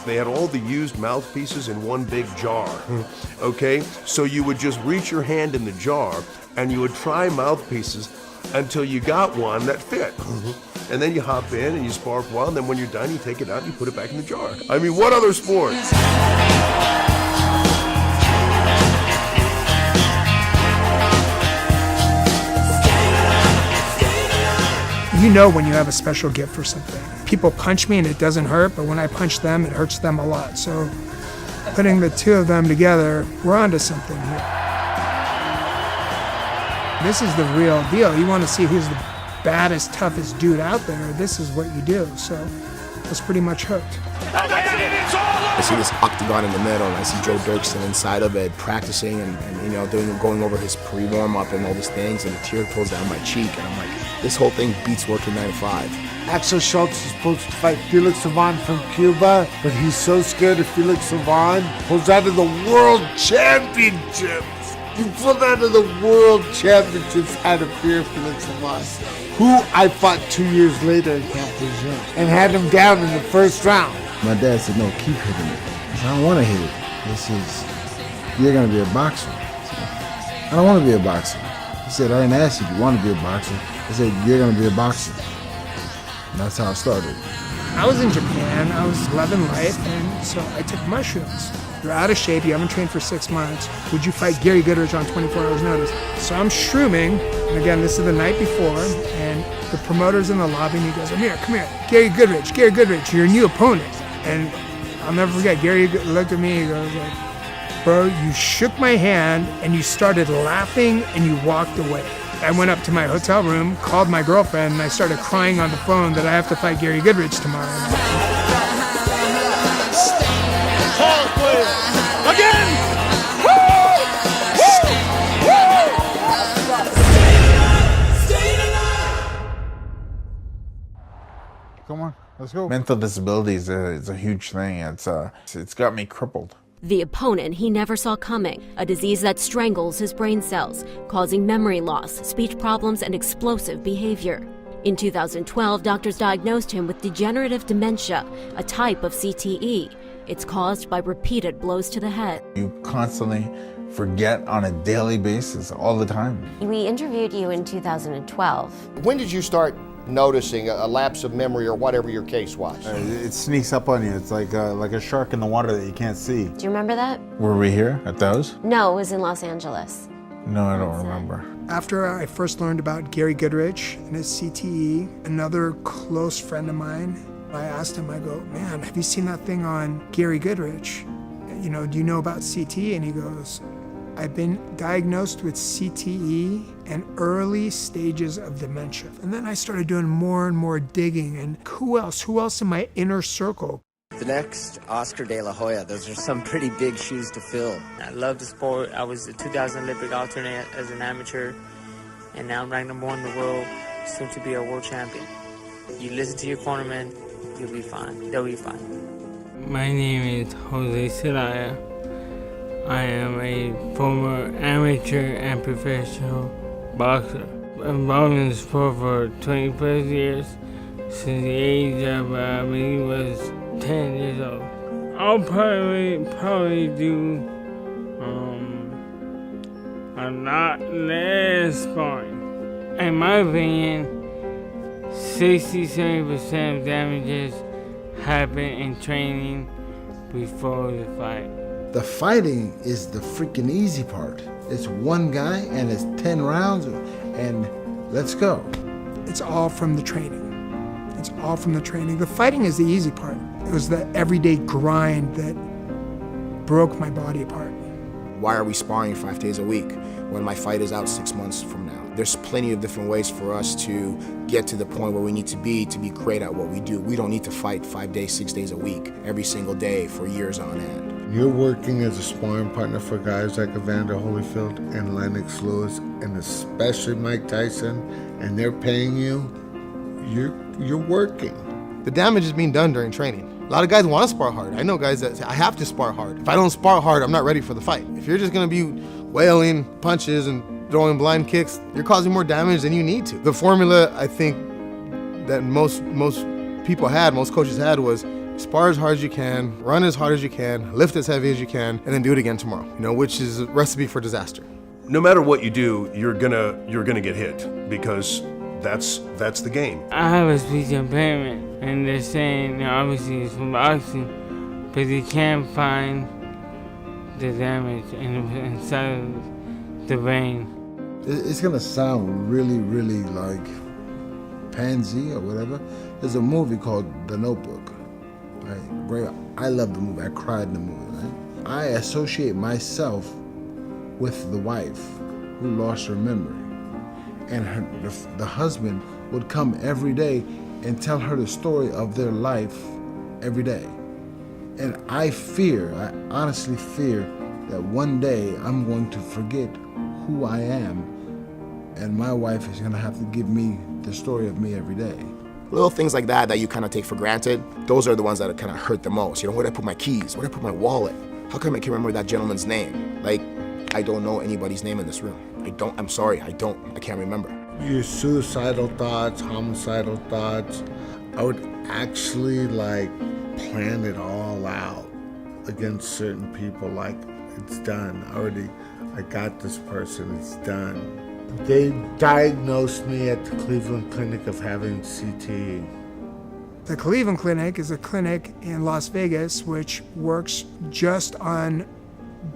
They had all the used mouthpieces in one big jar, okay? So you would just reach your hand in the jar and you would try mouthpieces until you got one that fit. And then you hop in and you spar for a while, and then when you're done, you take it out and you put it back in the jar. I mean, what other sport? You know when you have a special gift for something. People punch me and it doesn't hurt, but when I punch them, it hurts them a lot. So putting the two of them together, we're onto something here. This is the real deal. You want to see who's the baddest, toughest dude out there. This is what you do. So I was pretty much hooked. I see this octagon in the middle, and I see Joe Dirksen inside of it practicing and going over his pre-warm-up and all these things, and the tear pulls down my cheek, and I'm like, this whole thing beats working 9 to 5. Axel Schultz is supposed to fight Felix Savon from Cuba, but he's so scared of Felix Savon, pulls out of the World Championships. He pulled out of the World Championships out of fear of Felix Savon, who I fought 2 years later in Camp Lejeune, and had him down in the first round. My dad said, no, keep hitting it. I said, I don't want to hit it. You're going to be a boxer. I don't want to be a boxer. He said, I didn't ask you if you want to be a boxer. I said, you're going to be a boxer. And that's how it started. I was in Japan, I was loving life, and so I took mushrooms. You're out of shape, you haven't trained for 6 months. Would you fight Gary Goodrich on 24 hours notice? So I'm shrooming, and again, this is the night before, and the promoter's in the lobby, and he goes, come here, Gary Goodrich, your new opponent. And I'll never forget, Gary looked at me, he goes like, bro, you shook my hand, and you started laughing, and you walked away. I went up to my hotel room, called my girlfriend, and I started crying on the phone that I have to fight Gary Goodrich tomorrow. Again! Come on, let's go. Mental disability is a huge thing. It's got me crippled. The opponent he never saw coming, a disease that strangles his brain cells, causing memory loss, speech problems, and explosive behavior. In 2012, doctors diagnosed him with degenerative dementia, a type of CTE. It's caused by repeated blows to the head. You constantly forget on a daily basis, all the time. We interviewed you in 2012. When did you start noticing a lapse of memory or whatever your case was? It sneaks up on you. It's like a shark in the water that you can't see. Do you remember that? Were we here at those? No, it was in Los Angeles. No, I don't remember. After I first learned about Gary Goodrich and his CTE, another close friend of mine, I asked him, I go, man, have you seen that thing on Gary Goodrich? Do you know about CTE? And he goes, I've been diagnosed with CTE and early stages of dementia. And then I started doing more and more digging, and who else in my inner circle? The next, Oscar De La Hoya. Those are some pretty big shoes to fill. I love the sport. I was a 2000 Olympic alternate as an amateur, and now I'm ranked #1 in the world, soon to be a world champion. You listen to your cornerman, you'll be fine. They'll be fine. My name is Jose Celaya. I am a former amateur and professional boxer. I'm involved in the sport for 20 plus years, since the age of, I believe, was 10 years old. I'll probably do a lot less sparring. In my opinion, 60-70% of damages happen in training before the fight. The fighting is the freaking easy part. It's one guy and it's 10 rounds and let's go. It's all from the training. It's all from the training. The fighting is the easy part. It was the everyday grind that broke my body apart. Why are we sparring 5 days a week when my fight is out 6 months from now? There's plenty of different ways for us to get to the point where we need to be great at what we do. We don't need to fight 5 days, 6 days a week, every single day for years on end. You're working as a sparring partner for guys like Evander Holyfield and Lennox Lewis, and especially Mike Tyson, and they're paying you, you're working. The damage is being done during training. A lot of guys want to spar hard. I know guys that say, I have to spar hard. If I don't spar hard, I'm not ready for the fight. If you're just going to be wailing punches and throwing blind kicks, you're causing more damage than you need to. The formula I think that most coaches had was spar as hard as you can, run as hard as you can, lift as heavy as you can, and then do it again tomorrow, which is a recipe for disaster. No matter what you do, you're gonna get hit because that's the game. I have a speech impairment, and they're saying obviously it's from boxing, but they can't find the damage inside of the brain. It's gonna sound really, really like pansy or whatever. There's a movie called The Notebook. Right? I love the movie. I cried in the movie. Right? I associate myself with the wife who lost her memory, and the husband would come every day and tell her the story of their life every day. And I honestly fear that one day I'm going to forget who I am, and my wife is gonna have to give me the story of me every day. Little things like that you kind of take for granted, those are the ones that kind of hurt the most. Where did I put my keys? Where did I put my wallet? How come I can't remember that gentleman's name? Like, I don't know anybody's name in this room. I'm sorry, I can't remember. Your suicidal thoughts, homicidal thoughts, I would actually plan it all out against certain people. Like, it's done already. I got this person, it's done. They diagnosed me at the Cleveland Clinic of having CTE. The Cleveland Clinic is a clinic in Las Vegas which works just on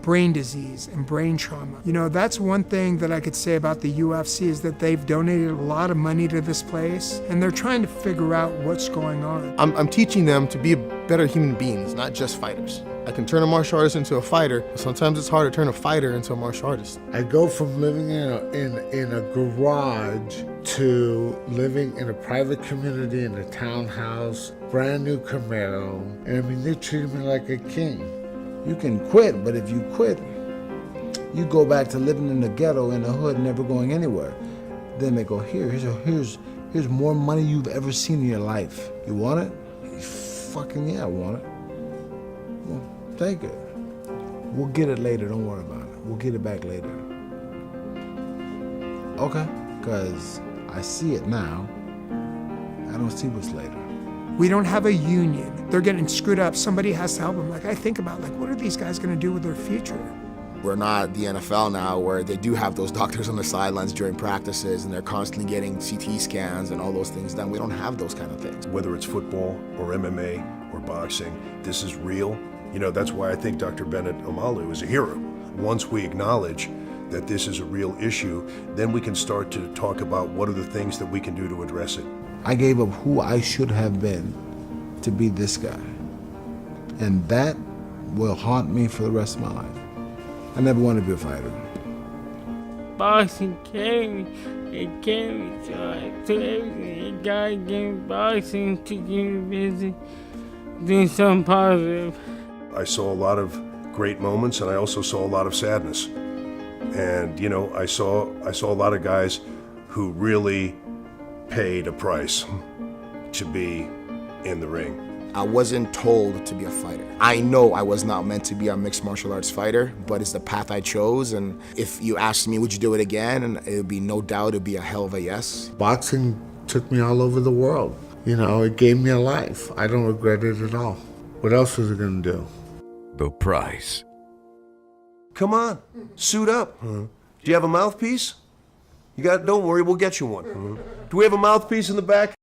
brain disease and brain trauma. That's one thing that I could say about the UFC is that they've donated a lot of money to this place, and they're trying to figure out what's going on. I'm teaching them to be better human beings, not just fighters. I can turn a martial artist into a fighter, but sometimes it's hard to turn a fighter into a martial artist. I go from living in a garage to living in a private community in a townhouse, brand new Camaro, and they treat me like a king. You can quit, but if you quit, you go back to living in the ghetto in the hood, never going anywhere. Then they go, here's more money you've ever seen in your life. You want it? Fucking yeah, I want it. Well, take it. We'll get it later, don't worry about it. We'll get it back later. Okay, because I see it now. I don't see what's later. We don't have a union. They're getting screwed up. Somebody has to help them. I think about, what are these guys going to do with their future? We're not the NFL now where they do have those doctors on the sidelines during practices and they're constantly getting CT scans and all those things done. We don't have those kind of things. Whether it's football or MMA or boxing, this is real. That's why I think Dr. Bennett Omalu is a hero. Once we acknowledge that this is a real issue, then we can start to talk about what are the things that we can do to address it. I gave up who I should have been to be this guy. And that will haunt me for the rest of my life. I never wanted to be a fighter. Boxing carried me. It carried me to everything. God gave me boxing to keep me busy, doing something positive. I saw a lot of great moments, and I also saw a lot of sadness. And I saw a lot of guys who really paid a price to be in the ring. I wasn't told to be a fighter. I know I was not meant to be a mixed martial arts fighter, but it's the path I chose. And if you asked me, would you do it again? And it would be no doubt, it would be a hell of a yes. Boxing took me all over the world. It gave me a life. I don't regret it at all. What else was it gonna do? The price. Come on, suit up. Do you have a mouthpiece? Don't worry, we'll get you one. Do we have a mouthpiece in the back?